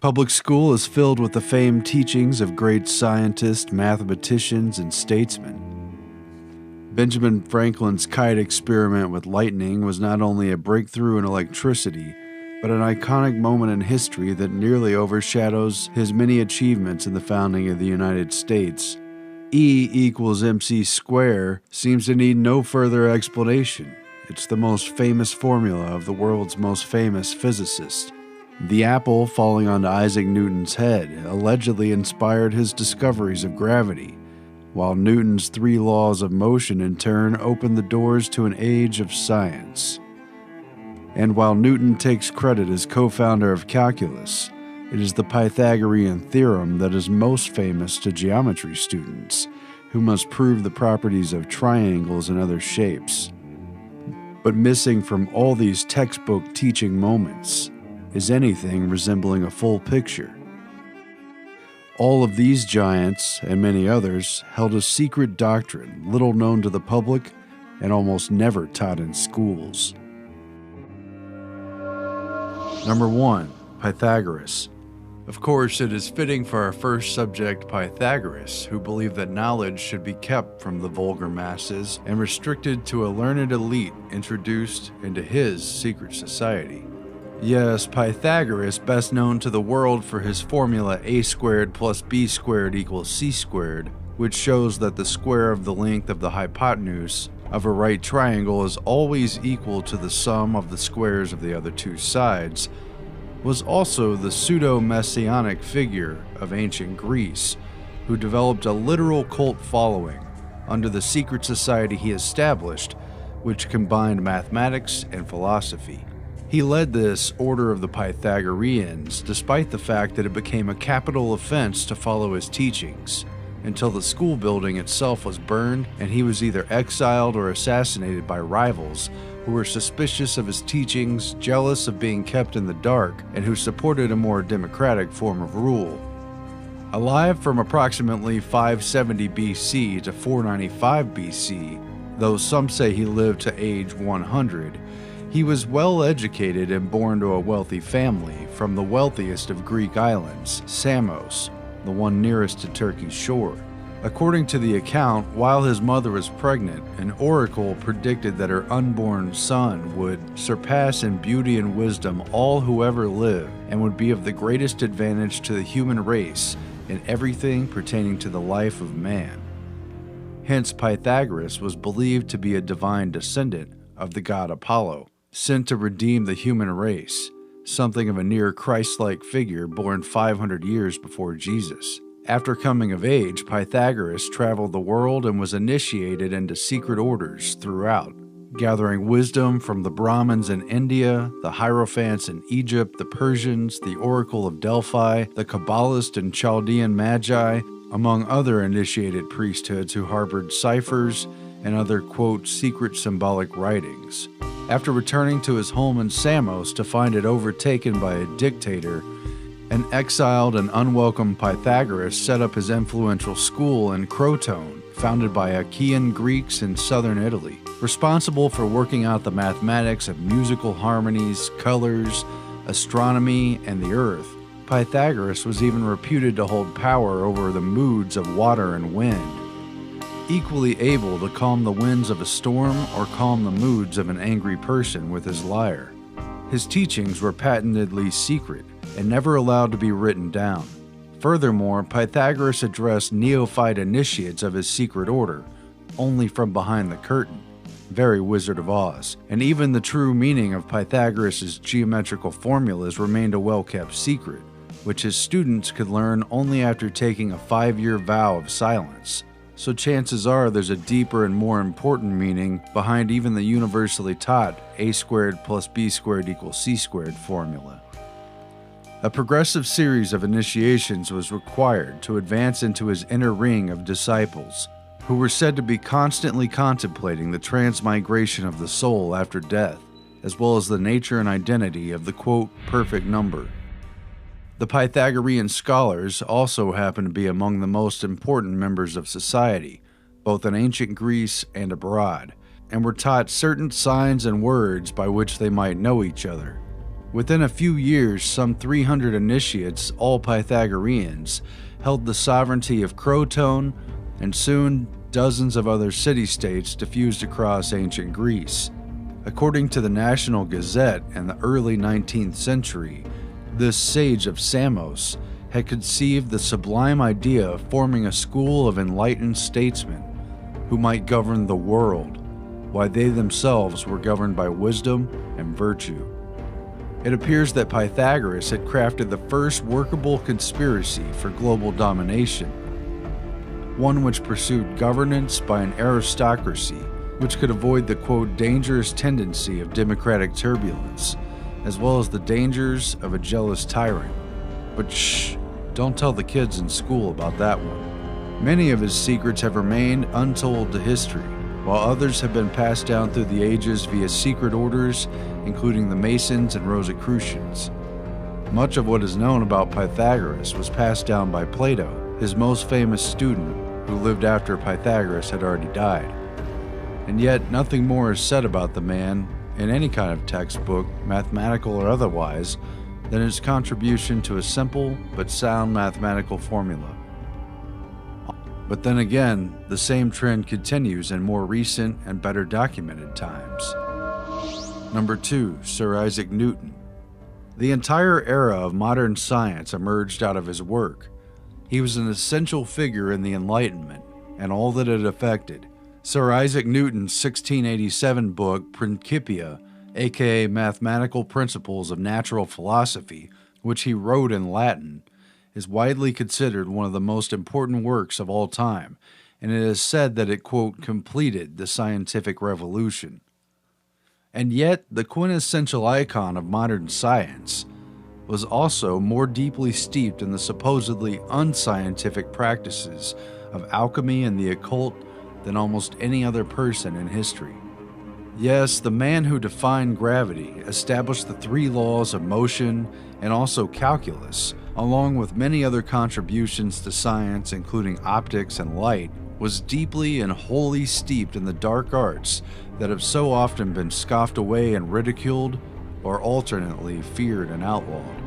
Public school is filled with the famed teachings of great scientists, mathematicians, and statesmen. Benjamin Franklin's kite experiment with lightning was not only a breakthrough in electricity, but an iconic moment in history that nearly overshadows his many achievements in the founding of the United States. E equals mc squared seems to need no further explanation. It's the most famous formula of the world's most famous physicist. The apple falling onto Isaac Newton's head allegedly inspired his discoveries of gravity, while Newton's 3 laws of motion in turn opened the doors to an age of science. And while Newton takes credit as co-founder of calculus, it is the Pythagorean theorem that is most famous to geometry students, who must prove the properties of triangles and other shapes. But missing from all these textbook teaching moments is anything resembling a full picture. All of these giants, and many others, held a secret doctrine little known to the public and almost never taught in schools. Number 1. Pythagoras. Of course, it is fitting for our first subject, Pythagoras, who believed that knowledge should be kept from the vulgar masses and restricted to a learned elite introduced into his secret society. Yes, Pythagoras, best known to the world for his formula a squared plus b squared equals c squared, which shows that the square of the length of the hypotenuse of a right triangle is always equal to the sum of the squares of the other 2 sides, was also the pseudo-messianic figure of ancient Greece, who developed a literal cult following under the secret society he established, which combined mathematics and philosophy. He led this order of the Pythagoreans, despite the fact that it became a capital offense to follow his teachings, until the school building itself was burned and he was either exiled or assassinated by rivals who were suspicious of his teachings, jealous of being kept in the dark, and who supported a more democratic form of rule. Alive from approximately 570 BC to 495 BC, though some say he lived to age 100, he was well educated and born to a wealthy family from the wealthiest of Greek islands, Samos, the one nearest to Turkey's shore. According to the account, while his mother was pregnant, an oracle predicted that her unborn son would surpass in beauty and wisdom all who ever lived and would be of the greatest advantage to the human race in everything pertaining to the life of man. Hence, Pythagoras was believed to be a divine descendant of the god Apollo, sent to redeem the human race, something of a near Christ-like figure born 500 years before Jesus. After coming of age, Pythagoras traveled the world and was initiated into secret orders throughout, gathering wisdom from the Brahmins in India, the Hierophants in Egypt, the Persians, the Oracle of Delphi, the Kabbalist and Chaldean Magi, among other initiated priesthoods who harbored ciphers and other, quote, secret symbolic writings. After returning to his home in Samos to find it overtaken by a dictator, an exiled and unwelcome Pythagoras set up his influential school in Crotone, founded by Achaean Greeks in southern Italy, responsible for working out the mathematics of musical harmonies, colors, astronomy, and the earth. Pythagoras was even reputed to hold power over the moods of water and wind, equally able to calm the winds of a storm or calm the moods of an angry person with his lyre. His teachings were patently secret and never allowed to be written down. Furthermore, Pythagoras addressed neophyte initiates of his secret order only from behind the curtain, very Wizard of Oz, and even the true meaning of Pythagoras' geometrical formulas remained a well-kept secret, which his students could learn only after taking a 5-year vow of silence. So chances are there's a deeper and more important meaning behind even the universally taught a squared plus b squared equals c squared formula. A progressive series of initiations was required to advance into his inner ring of disciples, who were said to be constantly contemplating the transmigration of the soul after death, as well as the nature and identity of the, quote, perfect number. The Pythagorean scholars also happen to be among the most important members of society, both in ancient Greece and abroad, and were taught certain signs and words by which they might know each other. Within a few years, some 300 initiates, all Pythagoreans, held the sovereignty of Croton, and soon dozens of other city-states diffused across ancient Greece. According to the National Gazette in the early 19th century, this sage of Samos had conceived the sublime idea of forming a school of enlightened statesmen who might govern the world, while they themselves were governed by wisdom and virtue. It appears that Pythagoras had crafted the first workable conspiracy for global domination, one which pursued governance by an aristocracy which could avoid the, quote, dangerous tendency of democratic turbulence, as well as the dangers of a jealous tyrant. But shh, don't tell the kids in school about that one. Many of his secrets have remained untold to history, while others have been passed down through the ages via secret orders, including the Masons and Rosicrucians. Much of what is known about Pythagoras was passed down by Plato, his most famous student, who lived after Pythagoras had already died. And yet, nothing more is said about the man in any kind of textbook, mathematical or otherwise, than his contribution to a simple but sound mathematical formula. But then again, the same trend continues in more recent and better documented times. Number 2, Sir Isaac Newton. The entire era of modern science emerged out of his work. He was an essential figure in the Enlightenment and all that it affected. Sir Isaac Newton's 1687 book, Principia, aka Mathematical Principles of Natural Philosophy, which he wrote in Latin, is widely considered one of the most important works of all time, and it is said that it, quote, completed the scientific revolution. And yet, the quintessential icon of modern science was also more deeply steeped in the supposedly unscientific practices of alchemy and the occult than almost any other person in history. Yes, the man who defined gravity, established the 3 laws of motion, and also calculus, along with many other contributions to science including optics and light, was deeply and wholly steeped in the dark arts that have so often been scoffed away and ridiculed, or alternately feared and outlawed.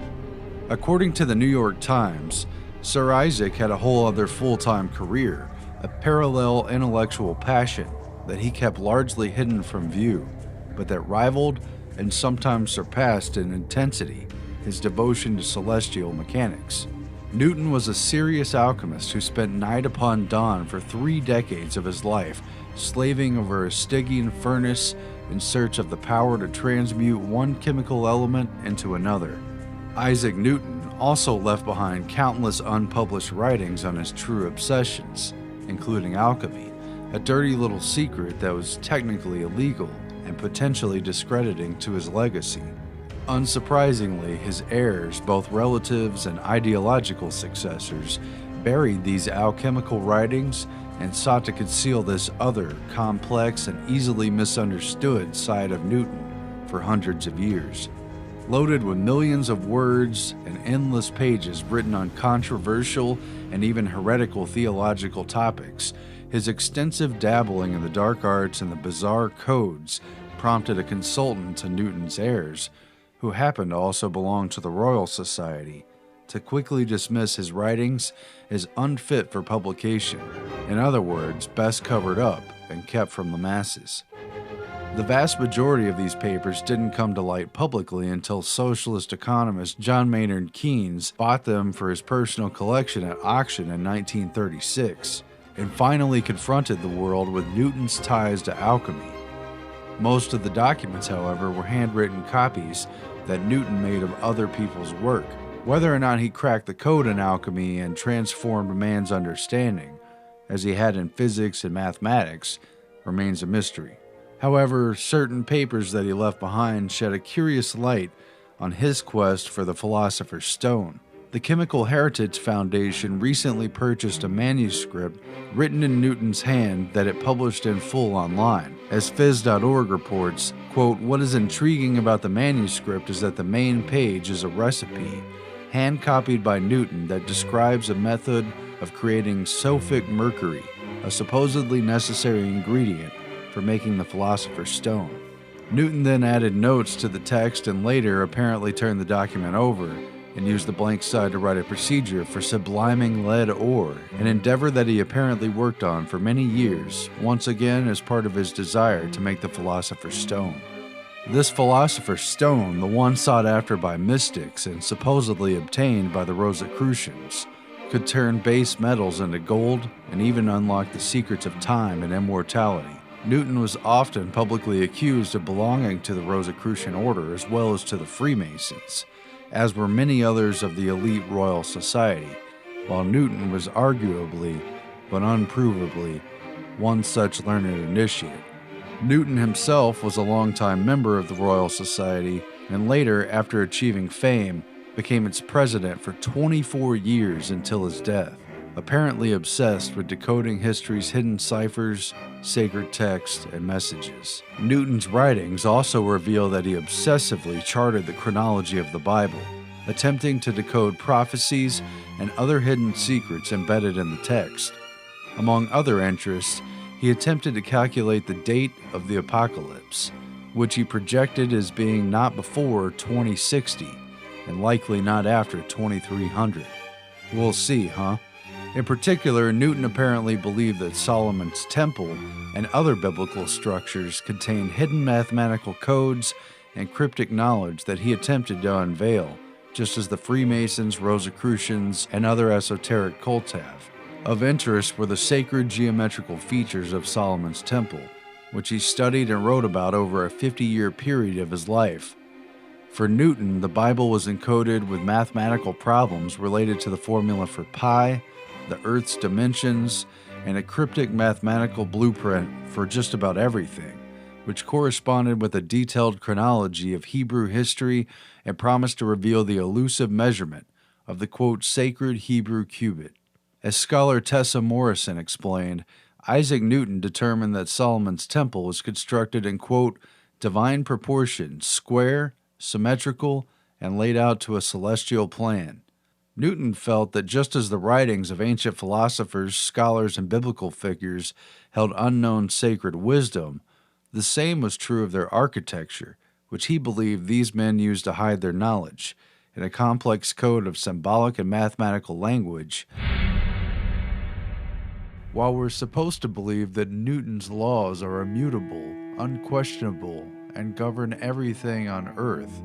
According to the New York Times, Sir Isaac had a whole other full-time career, a parallel intellectual passion that he kept largely hidden from view, but that rivaled and sometimes surpassed in intensity his devotion to celestial mechanics. Newton was a serious alchemist who spent night upon dawn for 3 decades of his life, slaving over a Stygian furnace in search of the power to transmute one chemical element into another. Isaac Newton also left behind countless unpublished writings on his true obsessions, including alchemy, a dirty little secret that was technically illegal and potentially discrediting to his legacy. Unsurprisingly, his heirs, both relatives and ideological successors, buried these alchemical writings and sought to conceal this other, complex and easily misunderstood side of Newton for hundreds of years. Loaded with millions of words and endless pages written on controversial and even heretical theological topics, his extensive dabbling in the dark arts and the bizarre codes prompted a consultant to Newton's heirs, who happened to also belong to the Royal Society, to quickly dismiss his writings as unfit for publication, in other words, best covered up and kept from the masses. The vast majority of these papers didn't come to light publicly until socialist economist John Maynard Keynes bought them for his personal collection at auction in 1936, and finally confronted the world with Newton's ties to alchemy. Most of the documents, however, were handwritten copies that Newton made of other people's work. Whether or not he cracked the code in alchemy and transformed man's understanding, as he had in physics and mathematics, remains a mystery. However, certain papers that he left behind shed a curious light on his quest for the Philosopher's Stone. The Chemical Heritage Foundation recently purchased a manuscript written in Newton's hand that it published in full online. As phys.org reports, quote, "What is intriguing about the manuscript is that the main page is a recipe, hand-copied by Newton, that describes a method of creating sulfic mercury, a supposedly necessary ingredient for making the Philosopher's Stone." Newton then added notes to the text and later apparently turned the document over and used the blank side to write a procedure for subliming lead ore, an endeavor that he apparently worked on for many years, once again as part of his desire to make the Philosopher's Stone. This Philosopher's Stone, the one sought after by mystics and supposedly obtained by the Rosicrucians, could turn base metals into gold and even unlock the secrets of time and immortality. Newton was often publicly accused of belonging to the Rosicrucian order as well as to the Freemasons, as were many others of the elite Royal Society, while Newton was arguably, but unprovably, one such learned initiate. Newton himself was a longtime member of the Royal Society, and later, after achieving fame, became its president for 24 years until his death, apparently obsessed with decoding history's hidden ciphers, sacred texts, and messages. Newton's writings also reveal that he obsessively charted the chronology of the Bible, attempting to decode prophecies and other hidden secrets embedded in the text. Among other interests, he attempted to calculate the date of the apocalypse, which he projected as being not before 2060 and likely not after 2300. We'll see, huh? In particular, Newton apparently believed that Solomon's Temple and other biblical structures contained hidden mathematical codes and cryptic knowledge that he attempted to unveil, just as the Freemasons, Rosicrucians, and other esoteric cults have. Of interest were the sacred geometrical features of Solomon's Temple, which he studied and wrote about over a 50-year period of his life. For Newton, the Bible was encoded with mathematical problems related to the formula for pi, the Earth's dimensions, and a cryptic mathematical blueprint for just about everything, which corresponded with a detailed chronology of Hebrew history and promised to reveal the elusive measurement of the, quote, sacred Hebrew cubit. As scholar Tessa Morrison explained, Isaac Newton determined that Solomon's Temple was constructed in, quote, divine proportions, square, symmetrical, and laid out to a celestial plan. Newton felt that just as the writings of ancient philosophers, scholars, and biblical figures held unknown sacred wisdom, the same was true of their architecture, which he believed these men used to hide their knowledge, in a complex code of symbolic and mathematical language. While we're supposed to believe that Newton's laws are immutable, unquestionable, and govern everything on Earth,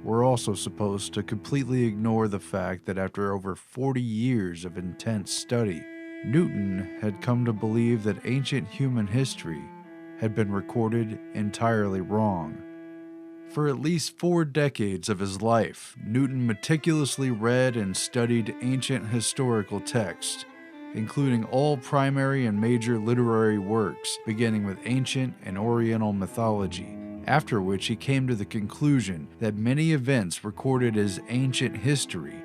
we're also supposed to completely ignore the fact that after over 40 years of intense study, Newton had come to believe that ancient human history had been recorded entirely wrong. For at least 4 decades of his life, Newton meticulously read and studied ancient historical texts, including all primary and major literary works, beginning with ancient and Oriental mythology, after which he came to the conclusion that many events recorded as ancient history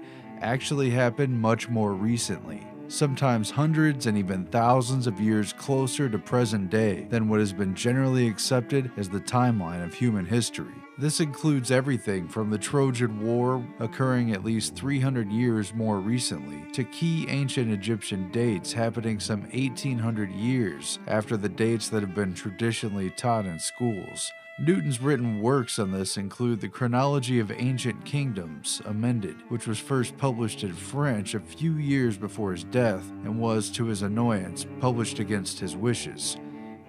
actually happened much more recently, sometimes hundreds and even thousands of years closer to present day than what has been generally accepted as the timeline of human history. This includes everything from the Trojan War occurring at least 300 years more recently to key ancient Egyptian dates happening some 1800 years after the dates that have been traditionally taught in schools. Newton's written works on this include The Chronology of Ancient Kingdoms, Amended, which was first published in French a few years before his death and was, to his annoyance, published against his wishes.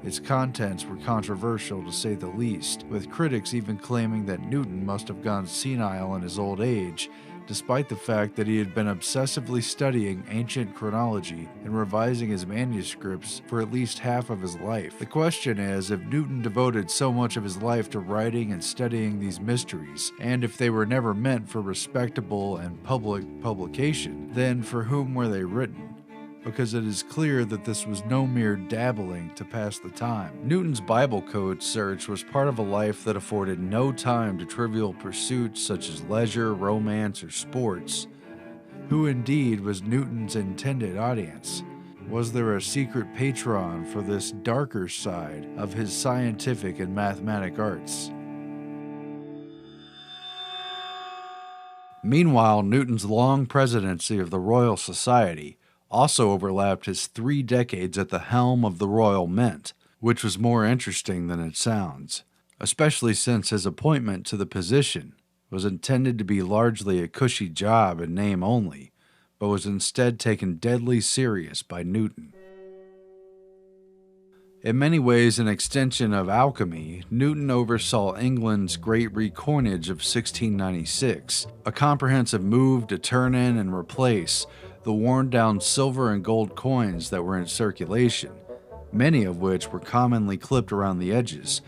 Its contents were controversial to say the least, with critics even claiming that Newton must have gone senile in his old age, despite the fact that he had been obsessively studying ancient chronology and revising his manuscripts for at least half of his life. The question is, if Newton devoted so much of his life to writing and studying these mysteries, and if they were never meant for respectable and public publication, then for whom were they written? Because it is clear that this was no mere dabbling to pass the time. Newton's Bible code search was part of a life that afforded no time to trivial pursuits such as leisure, romance, or sports. Who indeed was Newton's intended audience? Was there a secret patron for this darker side of his scientific and mathematic arts? Meanwhile, Newton's long presidency of the Royal Society also overlapped his 3 decades at the helm of the Royal Mint, which was more interesting than it sounds. especially since his appointment to the position was intended to be largely a cushy job in name only, but was instead taken deadly serious by Newton. In many ways an extension of alchemy, Newton oversaw England's Great Recoinage of 1696, a comprehensive move to turn in and replace the worn-down silver and gold coins that were in circulation, many of which were commonly clipped around the edges,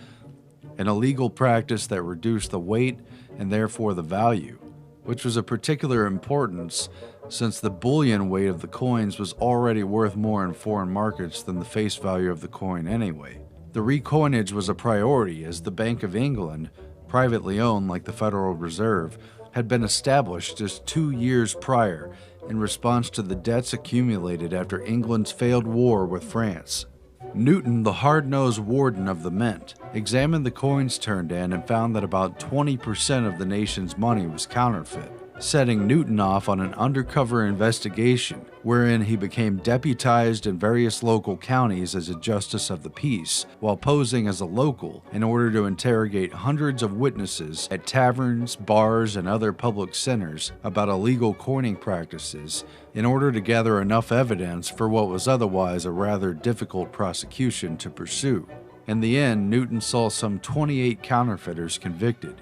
an illegal practice that reduced the weight and therefore the value, which was of particular importance since the bullion weight of the coins was already worth more in foreign markets than the face value of the coin anyway. The recoinage was a priority as the Bank of England, privately owned like the Federal Reserve, had been established just 2 years prior in response to the debts accumulated after England's failed war with France. Newton, the hard-nosed warden of the mint, examined the coins turned in and found that about 20% of the nation's money was counterfeit, setting Newton off on an undercover investigation wherein he became deputized in various local counties as a justice of the peace, while posing as a local in order to interrogate hundreds of witnesses at taverns, bars, and other public centers about illegal coining practices in order to gather enough evidence for what was otherwise a rather difficult prosecution to pursue. In the end, Newton saw some 28 counterfeiters convicted.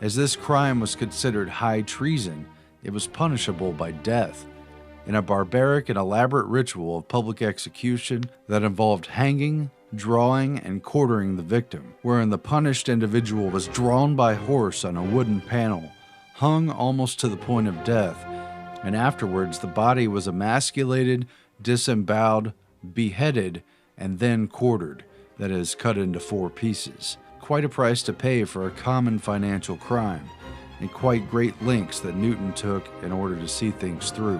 As this crime was considered high treason, it was punishable by death, in a barbaric and elaborate ritual of public execution that involved hanging, drawing, and quartering the victim, wherein the punished individual was drawn by horse on a wooden panel, hung almost to the point of death, and afterwards the body was emasculated, disemboweled, beheaded, and then quartered, that is, cut into 4 pieces. Quite a price to pay for a common financial crime, and quite great lengths that Newton took in order to see things through.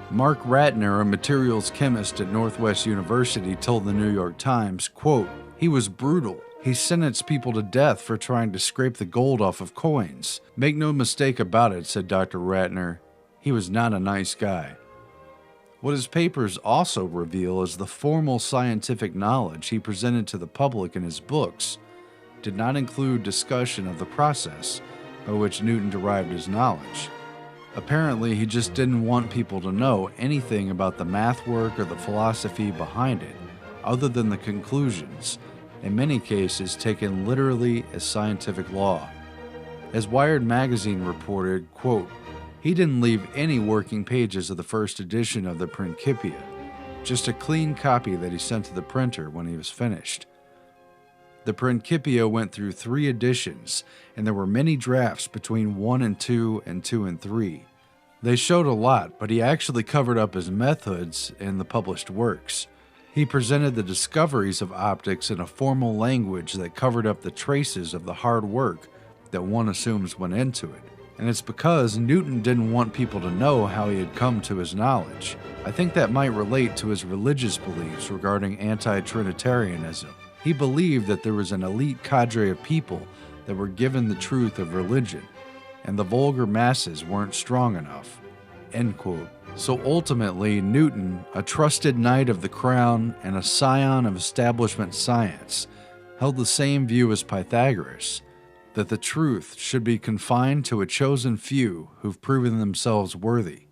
Mark Ratner, a materials chemist at Northwest University, told the New York Times, quote, "He was brutal. He sentenced people to death for trying to scrape the gold off of coins. Make no mistake about it," said Dr. Ratner, "he was not a nice guy." What his papers also reveal is the formal scientific knowledge he presented to the public in his books did not include discussion of the process by which Newton derived his knowledge. Apparently, he just didn't want people to know anything about the math work or the philosophy behind it, other than the conclusions, in many cases taken literally as scientific law. As Wired magazine reported, quote, "He didn't leave any working pages of the first edition of the Principia, just a clean copy that he sent to the printer when he was finished. The Principia went through 3 editions, and there were many drafts between 1 and 2 and 2 and 3. They showed a lot, but he actually covered up his methods in the published works. He presented the discoveries of optics in a formal language that covered up the traces of the hard work that one assumes went into it. And it's because Newton didn't want people to know how he had come to his knowledge. I think that might relate to his religious beliefs regarding anti-Trinitarianism. He believed that there was an elite cadre of people that were given the truth of religion, and the vulgar masses weren't strong enough." End quote. So ultimately, Newton, a trusted knight of the crown and a scion of establishment science, held the same view as Pythagoras, that the truth should be confined to a chosen few who've proven themselves worthy,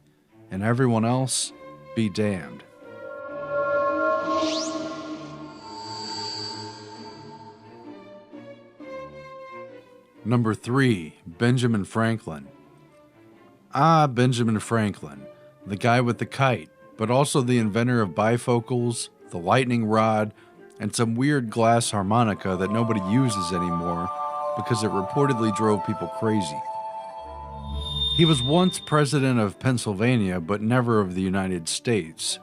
and everyone else be damned. Number 3, Benjamin Franklin. Benjamin Franklin, the guy with the kite, but also the inventor of bifocals, the lightning rod, and some weird glass harmonica that nobody uses anymore because it reportedly drove people crazy. He was once president of Pennsylvania, but never of the United States.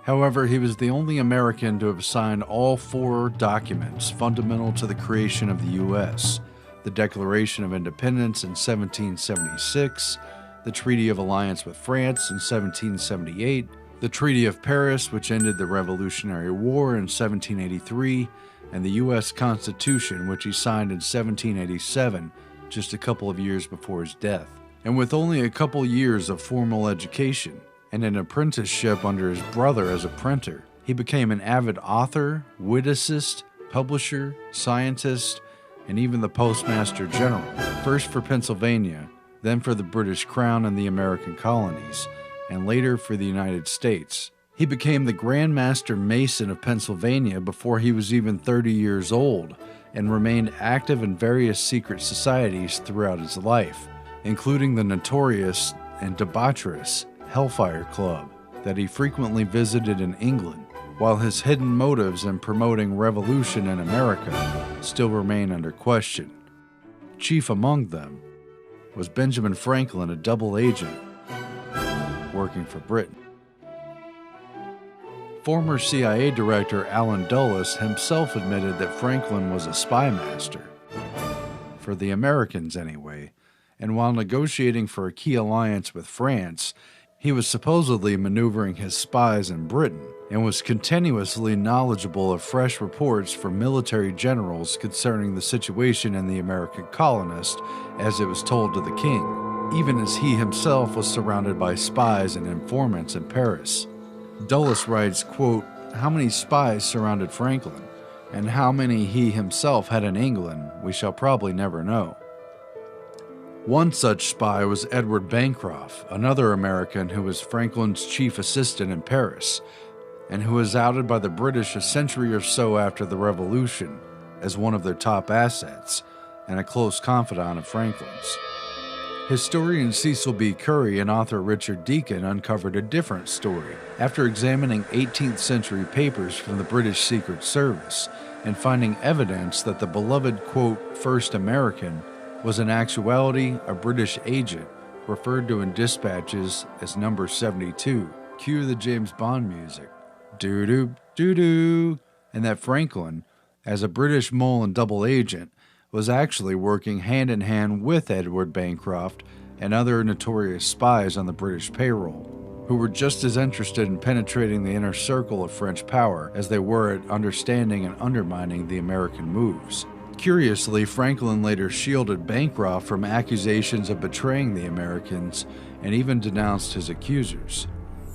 However, he was the only American to have signed all 4 documents fundamental to the creation of the U.S., the Declaration of Independence in 1776, the Treaty of Alliance with France in 1778, the Treaty of Paris, which ended the Revolutionary War in 1783, and the U.S. Constitution, which he signed in 1787, just a couple of years before his death. And with only a couple years of formal education and an apprenticeship under his brother as a printer, he became an avid author, witticist, publisher, scientist, and even the Postmaster General, first for Pennsylvania, then for the British Crown and the American colonies, and later for the United States. He became the Grand Master Mason of Pennsylvania before he was even 30 years old, and remained active in various secret societies throughout his life, including the notorious and debaucherous Hellfire Club that he frequently visited in England, while his hidden motives in promoting revolution in America still remain under question. Chief among them was Benjamin Franklin, a double agent working for Britain. Former CIA Director Allen Dulles himself admitted that Franklin was a spy master, for the Americans anyway, and while negotiating for a key alliance with France, he was supposedly maneuvering his spies in Britain and was continuously knowledgeable of fresh reports from military generals concerning the situation in the American colonists as it was told to the king, even as he himself was surrounded by spies and informants in Paris. Dulles writes, quote, "How many spies surrounded Franklin, and how many he himself had in England, we shall probably never know." One such spy was Edward Bancroft, another American who was Franklin's chief assistant in Paris, and who was outed by the British a century or so after the Revolution as one of their top assets and a close confidant of Franklin's. Historian Cecil B. Curry and author Richard Deacon uncovered a different story after examining 18th century papers from the British Secret Service and finding evidence that the beloved, quote, first American was in actuality a British agent referred to in dispatches as number 72. Cue the James Bond music. Doo-doo, doo-doo. And that Franklin, as a British mole and double agent, was actually working hand-in-hand with Edward Bancroft and other notorious spies on the British payroll, who were just as interested in penetrating the inner circle of French power as they were at understanding and undermining the American moves. Curiously, Franklin later shielded Bancroft from accusations of betraying the Americans and even denounced his accusers.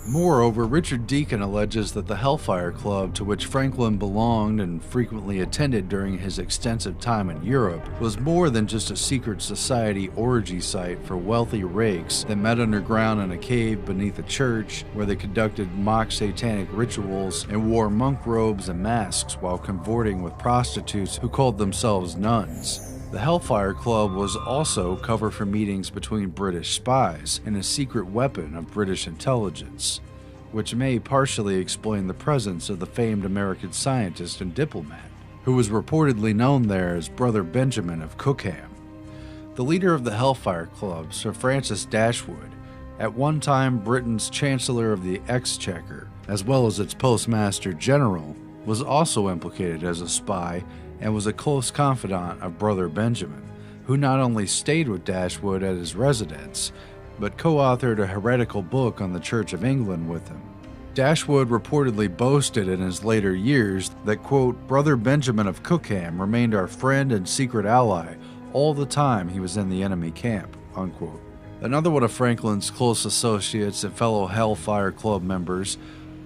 Moreover, Richard Deacon alleges that the Hellfire Club, to which Franklin belonged and frequently attended during his extensive time in Europe, was more than just a secret society orgy site for wealthy rakes that met underground in a cave beneath a church where they conducted mock satanic rituals and wore monk robes and masks while cavorting with prostitutes who called themselves nuns. The Hellfire Club was also cover for meetings between British spies and a secret weapon of British intelligence, which may partially explain the presence of the famed American scientist and diplomat, who was reportedly known there as Brother Benjamin of Cookham. The leader of the Hellfire Club, Sir Francis Dashwood, at one time Britain's Chancellor of the Exchequer, as well as its Postmaster General, was also implicated as a spy and was a close confidant of Brother Benjamin, who not only stayed with Dashwood at his residence, but co-authored a heretical book on the Church of England with him. Dashwood reportedly boasted in his later years that, quote, "Brother Benjamin of Cookham remained our friend and secret ally all the time he was in the enemy camp," unquote. Another one of Franklin's close associates and fellow Hellfire Club members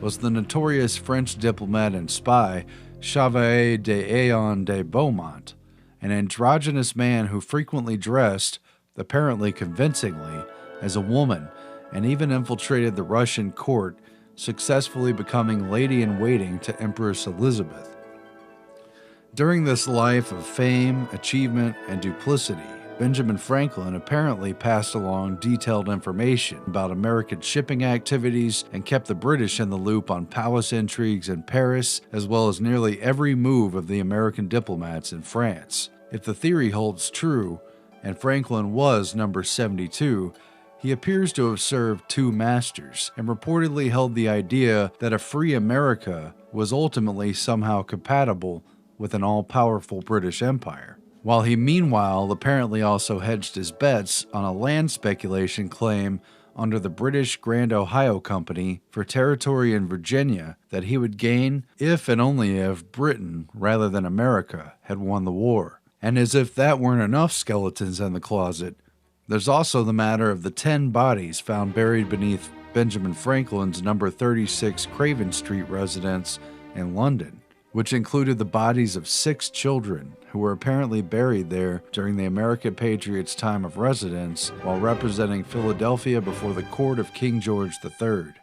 was the notorious French diplomat and spy Chevalier d'Eon de Beaumont, an androgynous man who frequently dressed, apparently convincingly, as a woman and even infiltrated the Russian court, successfully becoming lady-in-waiting to Empress Elizabeth. During this life of fame, achievement, and duplicity, Benjamin Franklin apparently passed along detailed information about American shipping activities and kept the British in the loop on palace intrigues in Paris, as well as nearly every move of the American diplomats in France. If the theory holds true, and Franklin was number 72, he appears to have served two masters, and reportedly held the idea that a free America was ultimately somehow compatible with an all-powerful British Empire, while he meanwhile apparently also hedged his bets on a land speculation claim under the British Grand Ohio Company for territory in Virginia that he would gain if and only if Britain, rather than America, had won the war. And as if that weren't enough skeletons in the closet, there's also the matter of the 10 bodies found buried beneath Benjamin Franklin's number 36 Craven Street residence in London, which included the bodies of 6 children who were apparently buried there during the American Patriots' time of residence while representing Philadelphia before the court of King George III.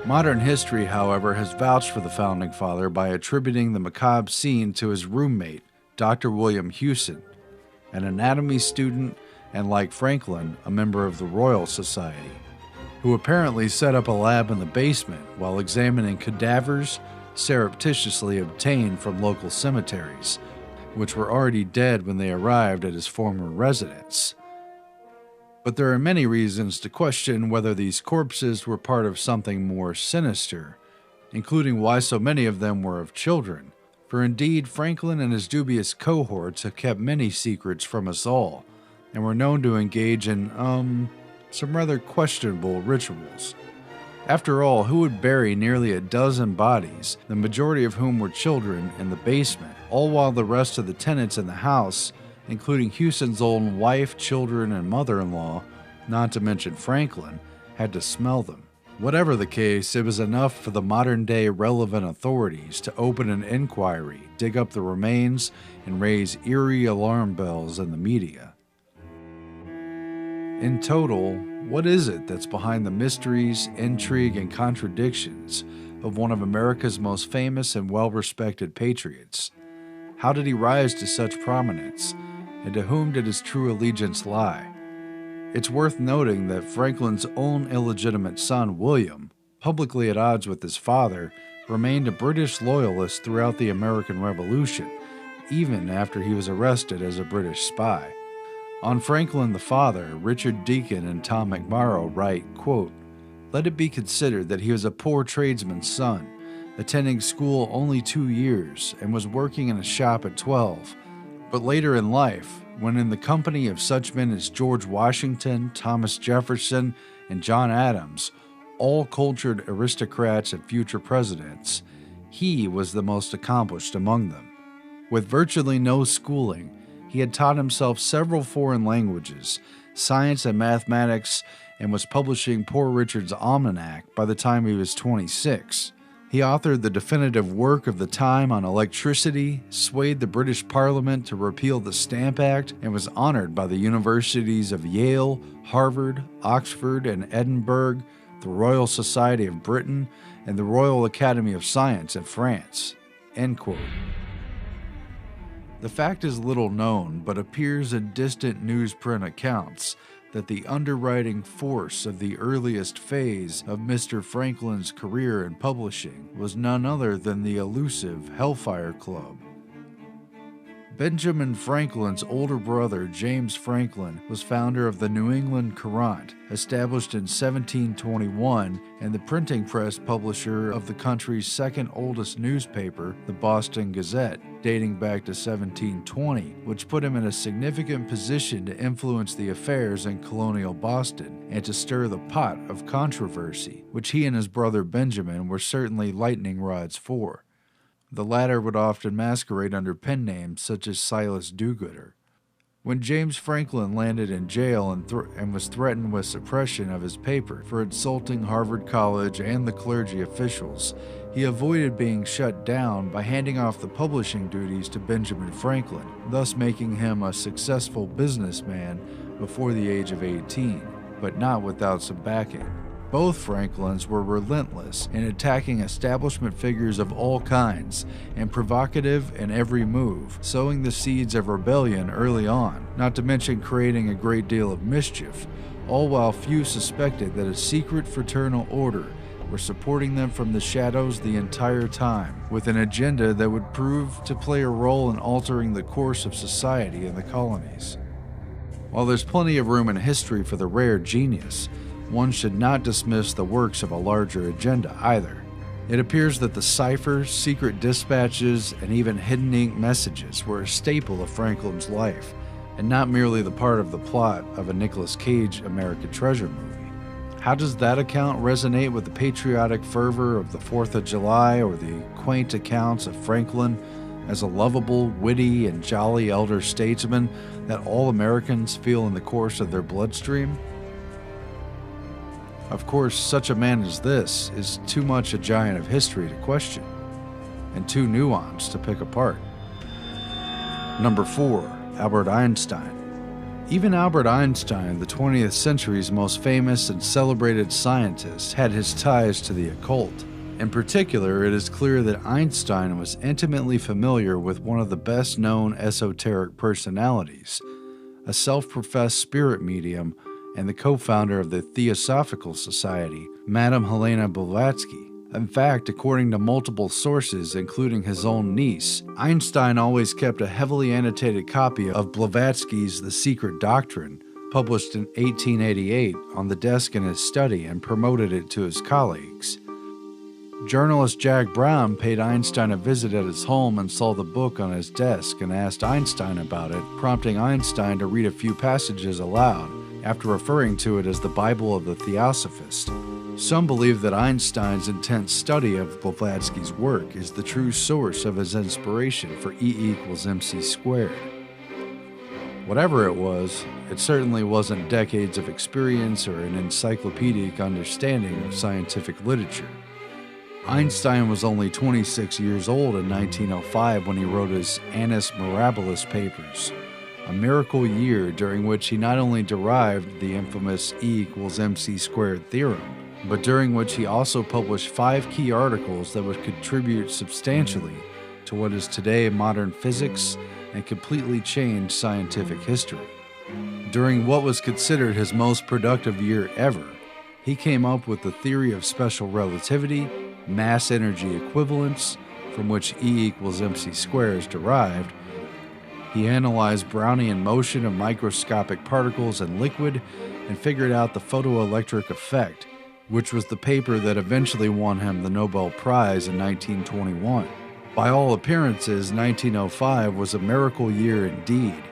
Modern history, however, has vouched for the Founding Father by attributing the macabre scene to his roommate, Dr. William Hewson, an anatomy student and, like Franklin, a member of the Royal Society, who apparently set up a lab in the basement while examining cadavers surreptitiously obtained from local cemeteries, which were already dead when they arrived at his former residence. But there are many reasons to question whether these corpses were part of something more sinister, including why so many of them were of children, for indeed Franklin and his dubious cohorts have kept many secrets from us all, and were known to engage in, some rather questionable rituals. After all, who would bury nearly a dozen bodies, the majority of whom were children, in the basement, all while the rest of the tenants in the house, including Hewson's own wife, children, and mother-in-law, not to mention Franklin, had to smell them? Whatever the case, it was enough for the modern-day relevant authorities to open an inquiry, dig up the remains, and raise eerie alarm bells in the media. In total, what is it that's behind the mysteries, intrigue, and contradictions of one of America's most famous and well-respected patriots? How did he rise to such prominence, and to whom did his true allegiance lie? It's worth noting that Franklin's own illegitimate son, William, publicly at odds with his father, remained a British loyalist throughout the American Revolution, even after he was arrested as a British spy. On Franklin the father, Richard Deacon and Tom McMorrow write, quote, "Let it be considered that he was a poor tradesman's son, attending school only 2 years, and was working in a shop at 12. But later in life, when in the company of such men as George Washington, Thomas Jefferson, and John Adams, all cultured aristocrats and future presidents, he was the most accomplished among them. With virtually no schooling, he had taught himself several foreign languages, science and mathematics, and was publishing Poor Richard's Almanac by the time he was 26. He authored the definitive work of the time on electricity, swayed the British Parliament to repeal the Stamp Act, and was honored by the universities of Yale, Harvard, Oxford, and Edinburgh, the Royal Society of Britain, and the Royal Academy of Science in France." End quote. The fact is little known, but appears in distant newsprint accounts that the underwriting force of the earliest phase of Mr. Franklin's career in publishing was none other than the elusive Hellfire Club. Benjamin Franklin's older brother, James Franklin, was founder of the New England Courant, established in 1721, and the printing press publisher of the country's second oldest newspaper, the Boston Gazette, dating back to 1720, which put him in a significant position to influence the affairs in colonial Boston and to stir the pot of controversy, which he and his brother Benjamin were certainly lightning rods for. The latter would often masquerade under pen names such as Silas Dougooder. When James Franklin landed in jail and was threatened with suppression of his paper for insulting Harvard College and the clergy officials, he avoided being shut down by handing off the publishing duties to Benjamin Franklin, thus making him a successful businessman before the age of 18, but not without some backing. Both Franklins were relentless in attacking establishment figures of all kinds and provocative in every move, sowing the seeds of rebellion early on, not to mention creating a great deal of mischief, all while few suspected that a secret fraternal order were supporting them from the shadows the entire time, with an agenda that would prove to play a role in altering the course of society in the colonies. While there's plenty of room in history for the rare genius, one should not dismiss the works of a larger agenda either. It appears that the ciphers, secret dispatches, and even hidden ink messages were a staple of Franklin's life, and not merely the part of the plot of a Nicolas Cage American Treasure movie. How does that account resonate with the patriotic fervor of the 4th of July or the quaint accounts of Franklin as a lovable, witty, and jolly elder statesman that all Americans feel in the course of their bloodstream? Of course, such a man as this is too much a giant of history to question. and too nuanced to pick apart. Number 4. Albert Einstein. Even Albert Einstein, the 20th century's most famous and celebrated scientist, had his ties to the occult. In particular, it is clear that Einstein was intimately familiar with one of the best-known esoteric personalities, a self-professed spirit medium and the co-founder of the Theosophical Society, Madame Helena Blavatsky. In fact, according to multiple sources, including his own niece, Einstein always kept a heavily annotated copy of Blavatsky's The Secret Doctrine, published in 1888, on the desk in his study and promoted it to his colleagues. Journalist Jack Brown paid Einstein a visit at his home and saw the book on his desk and asked Einstein about it, prompting Einstein to read a few passages aloud, after referring to it as the Bible of the Theosophist. Some believe that Einstein's intense study of Blavatsky's work is the true source of his inspiration for E=mc². Whatever it was, it certainly wasn't decades of experience or an encyclopedic understanding of scientific literature. Einstein was only 26 years old in 1905 when he wrote his Annus Mirabilis papers, a miracle year during which he not only derived the infamous E=mc² theorem, but during which he also published 5 key articles that would contribute substantially to what is today modern physics and completely change scientific history. During what was considered his most productive year ever, he came up with the theory of special relativity, mass energy equivalence, from which E=mc² is derived. He analyzed Brownian motion of microscopic particles in liquid and figured out the photoelectric effect, which was the paper that eventually won him the Nobel Prize in 1921. By all appearances, 1905 was a miracle year indeed,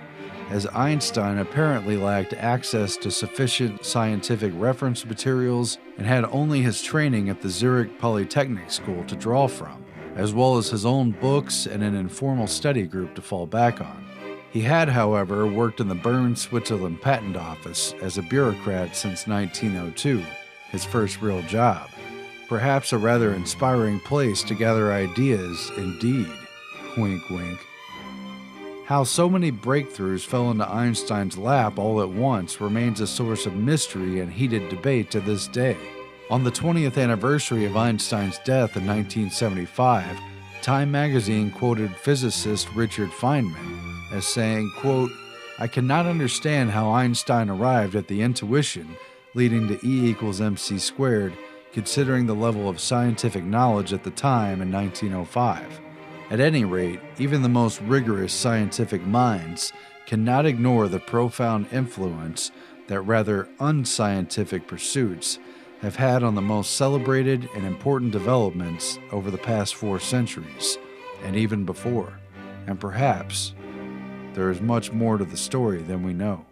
as Einstein apparently lacked access to sufficient scientific reference materials and had only his training at the Zurich Polytechnic School to draw from, as well as his own books and an informal study group to fall back on. He had, however, worked in the Bern, Switzerland Patent Office as a bureaucrat since 1902, his first real job. Perhaps a rather inspiring place to gather ideas, indeed. Wink, wink. How so many breakthroughs fell into Einstein's lap all at once remains a source of mystery and heated debate to this day. On the 20th anniversary of Einstein's death in 1975, Time magazine quoted physicist Richard Feynman as saying, quote, "I cannot understand how Einstein arrived at the intuition leading to E=mc², considering the level of scientific knowledge at the time in 1905. At any rate, even the most rigorous scientific minds cannot ignore the profound influence that rather unscientific pursuits have had on the most celebrated and important developments over the past 4 centuries, and even before. And perhaps there is much more to the story than we know."